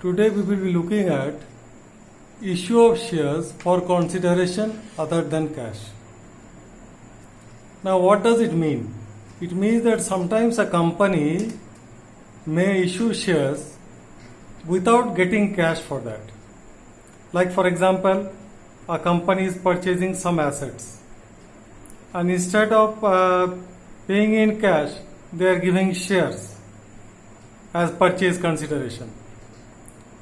Today we will be looking at issue of shares for consideration other than cash. Now what does it mean? It means that sometimes a company may issue shares without getting cash for that. Like for example, a company is purchasing some assets and instead of paying in cash, they are giving shares as purchase consideration.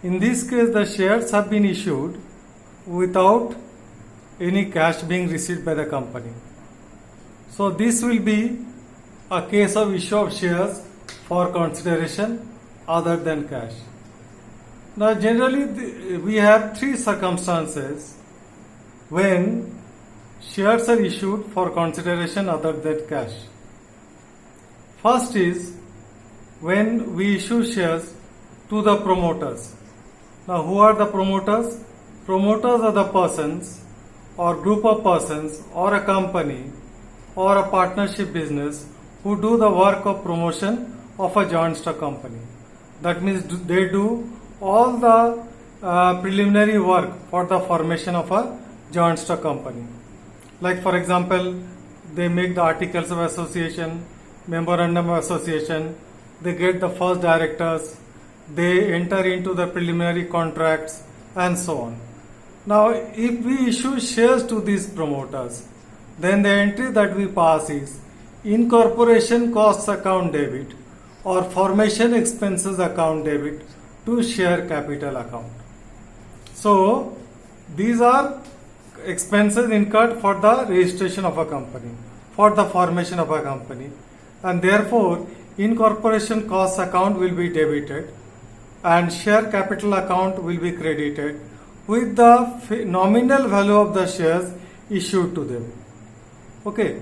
In this case, the shares have been issued without any cash being received by the company. So this will be a case of issue of shares for consideration other than cash. Now generally we have three circumstances when shares are issued for consideration other than cash. First is when we issue shares to the promoters. Now who are the promoters? Promoters are the persons or group of persons or a company or a partnership business who do the work of promotion of a joint stock company. That means they do all the preliminary work for the formation of a joint stock company. Like for example, they make the articles of association, memorandum of association, they get the first directors, they enter into the preliminary contracts and so on. Now if we issue shares to these promoters, then the entry that we pass is incorporation costs account debit or formation expenses account debit to share capital account. So these are expenses incurred for the registration of a company, for the formation of a company, and therefore incorporation costs account will be debited and share capital account will be credited with the nominal value of the shares issued to them. Okay.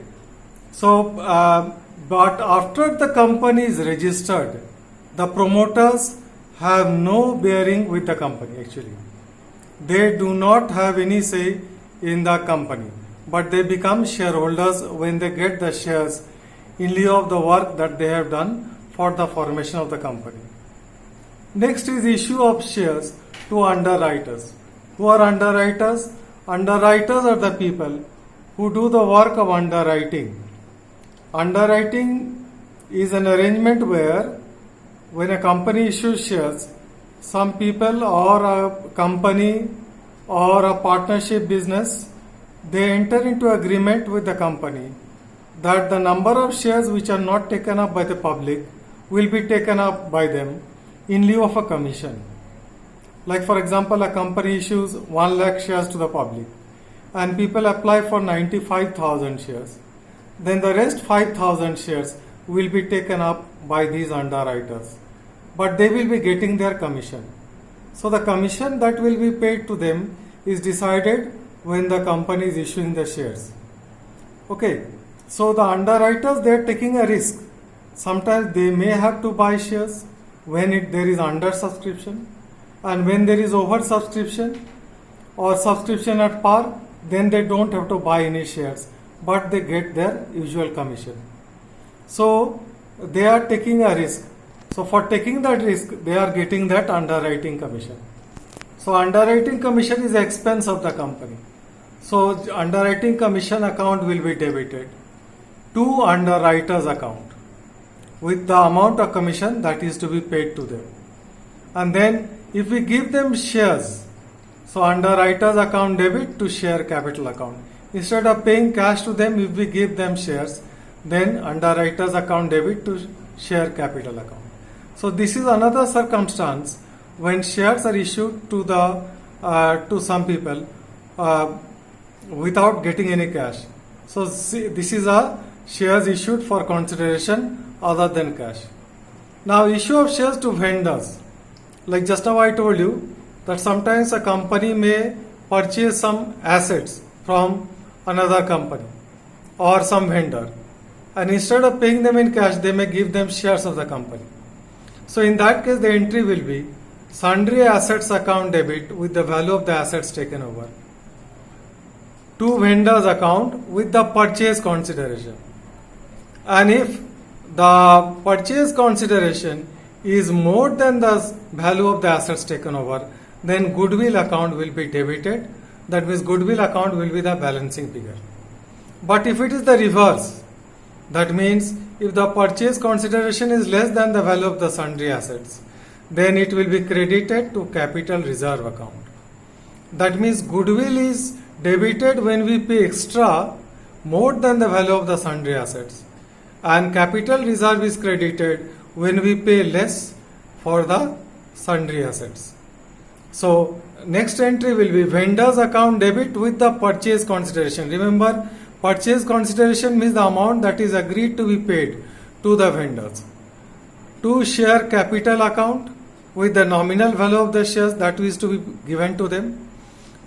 So, but after the company is registered, the promoters have no bearing with the company actually. They do not have any say in the company, but they become shareholders when they get the shares in lieu of the work that they have done for the formation of the company. Next is issue of shares to underwriters. Who are underwriters? Underwriters are the people who do the work of underwriting. Underwriting is an arrangement where when a company issues shares, some people or a company or a partnership business, they enter into agreement with the company that the number of shares which are not taken up by the public will be taken up by them in lieu of a commission. Like for example, a company issues 1 lakh shares to the public and people apply for 95,000 shares. Then the rest 5,000 shares will be taken up by these underwriters. But they will be getting their commission. So the commission that will be paid to them is decided when the company is issuing the shares. Okay. So the underwriters, they are taking a risk. Sometimes they may have to buy shares when there is under subscription, and when there is over subscription or subscription at par, then they don't have to buy any shares, but they get their usual commission. So they are taking a risk. So for taking that risk, they are getting that underwriting commission. So underwriting commission is the expense of the company. So underwriting commission account will be debited to underwriters account with the amount of commission that is to be paid to them. And then if we give them shares, so underwriters account debit to share capital account. Instead of paying cash to them, if we give them shares, then underwriters account debit to share capital account. So this is another circumstance when shares are issued to to some people without getting any cash. So this is a shares issued for consideration other than cash. Now issue of shares to vendors. Like just now I told you that sometimes a company may purchase some assets from another company or some vendor, and instead of paying them in cash, they may give them shares of the company. So in that case, the entry will be sundry assets account debit with the value of the assets taken over to vendors account with the purchase consideration. And if the purchase consideration is more than the value of the assets taken over, then goodwill account will be debited. That means goodwill account will be the balancing figure. But if it is the reverse, that means if the purchase consideration is less than the value of the sundry assets, then it will be credited to capital reserve account. That means goodwill is debited when we pay extra more than the value of the sundry assets, and capital reserve is credited when we pay less for the sundry assets. So next entry will be vendors account debit with the purchase consideration. Remember, purchase consideration means the amount that is agreed to be paid to the vendors. To share capital account with the nominal value of the shares that is to be given to them.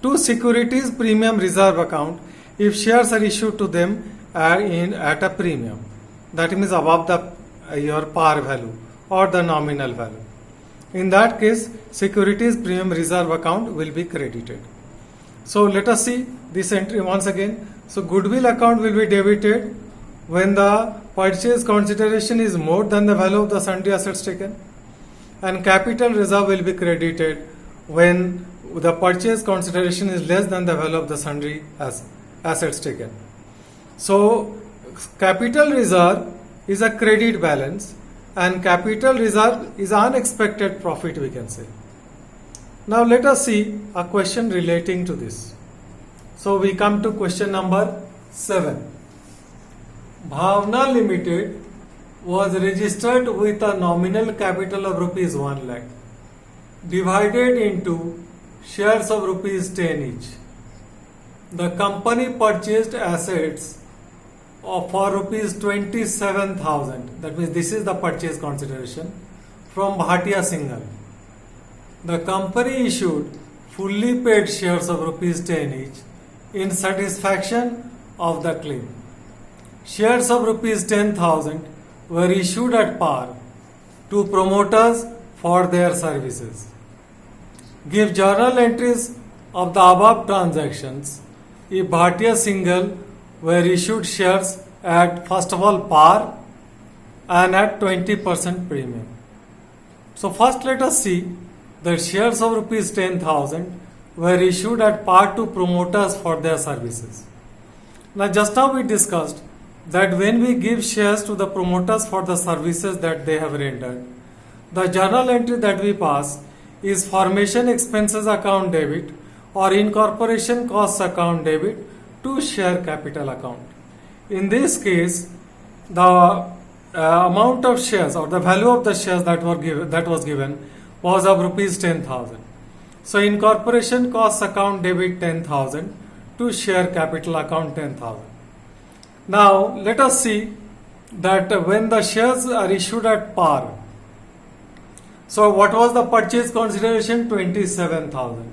To securities premium reserve account if shares are issued to them at a premium, that means above the your par value or the nominal value. In that case, securities premium reserve account will be credited. So let us see this entry once again. So goodwill account will be debited when the purchase consideration is more than the value of the sundry assets taken, and capital reserve will be credited when the purchase consideration is less than the value of the sundry assets taken. So capital reserve is a credit balance, and capital reserve is unexpected profit, we can say. Now let us see a question relating to this. So we come to question number 7. Bhavna Limited was registered with a nominal capital of rupees 1 lakh divided into shares of rupees 10 each. The company purchased assets for rupees 27,000. That means this is the purchase consideration from Bhatia Singhal. The company issued fully paid shares of rupees 10 each in satisfaction of the claim. Shares of rupees 10,000 were issued at par to promoters for their services. Give journal entries of the above transactions if Bhatia Singhal were issued shares at first of all par and at 20% premium. So first let us see the shares of rupees 10,000 were issued at par to promoters for their services. Now just now we discussed that when we give shares to the promoters for the services that they have rendered, the journal entry that we pass is formation expenses account debit or incorporation costs account debit to share capital account. In this case, the amount of shares or the value of the shares that was given was of rupees 10,000. So incorporation costs account debit 10,000 to share capital account 10,000. Now let us see that when the shares are issued at par, so what was the purchase consideration? 27,000.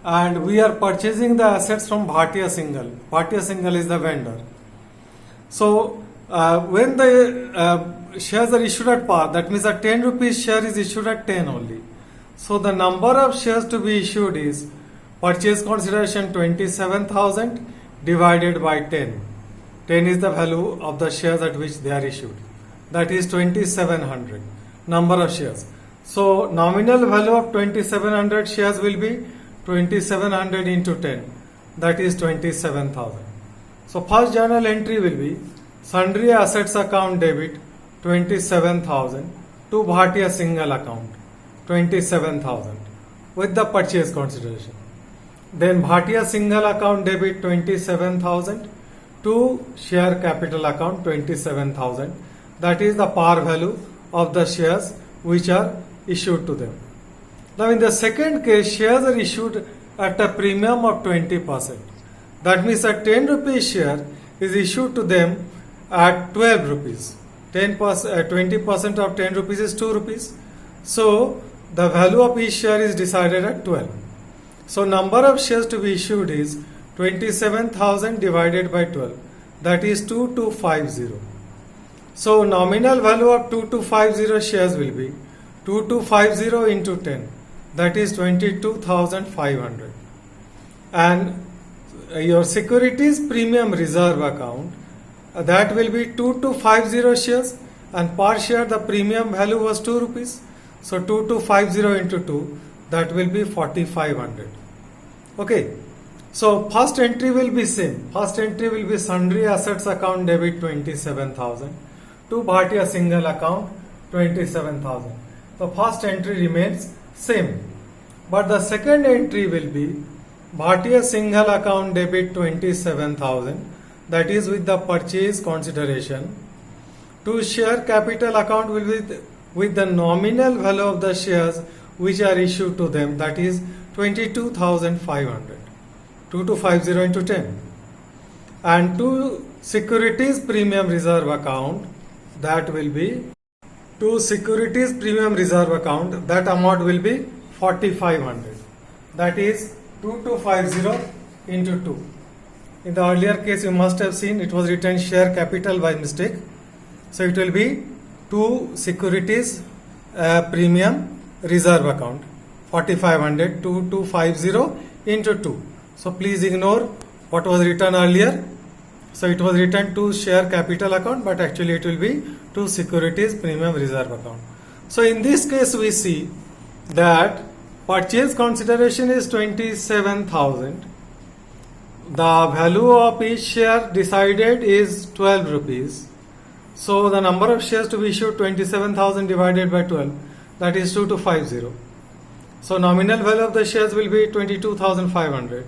And we are purchasing the assets from Bhatia Singhal. Bhatia Singhal is the vendor. So when the shares are issued at par, that means a 10 rupees share is issued at 10 only. So the number of shares to be issued is purchase consideration 27,000 divided by 10. 10 is the value of the shares at which they are issued. That is 2700 number of shares. So nominal value of 2700 shares will be 2700 into 10. That is 27,000. So first journal entry will be sundry assets account debit 27,000 to Bhatia Singhal account 27,000 with the purchase consideration. Then Bhatia Singhal account debit 27,000 to share capital account 27,000. That is the par value of the shares which are issued to them. Now in the second case, shares are issued at a premium of 20%. That means a 10 rupees share is issued to them at 12 rupees. 20% of 10 rupees is 2 rupees. So the value of each share is decided at 12. So number of shares to be issued is 27,000 divided by 12. That is 2250. So nominal value of 2250 shares will be 2250 into 10. That is 22,500. And your securities premium reserve account, that will be 2250 shares, and per share the premium value was 2 rupees. So 2250 into 2, that will be 4500. Okay. So first entry will be same. First entry will be sundry assets account debit 27,000 to Bhatia single account 27,000. The first entry remains same. But the second entry will be Bhatia single account debit 27,000, that is with the purchase consideration. To share capital account will be with the nominal value of the shares which are issued to them, that is 22,500. 2250 into 10. And to securities premium reserve account, that will be to securities premium reserve account, that amount will be 4500. That is 2250 into 2. In the earlier case you must have seen it was written share capital by mistake. So it will be to securities premium reserve account 4500 2250 into 2. So please ignore what was written earlier. So it was written to share capital account, but actually it will be to securities premium reserve account. So in this case we see that purchase consideration is 27,000. The value of each share decided is 12 rupees. So the number of shares to be issued 27,000 divided by 12, that is 2250. So nominal value of the shares will be 22,500.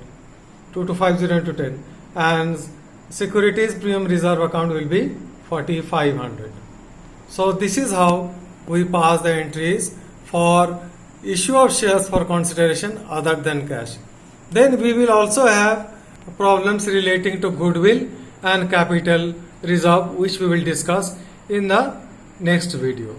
2250 into 10, and securities premium reserve account will be 4500. So this is how we pass the entries for issue of shares for consideration other than cash. Then we will also have problems relating to goodwill and capital reserve, which we will discuss in the next video.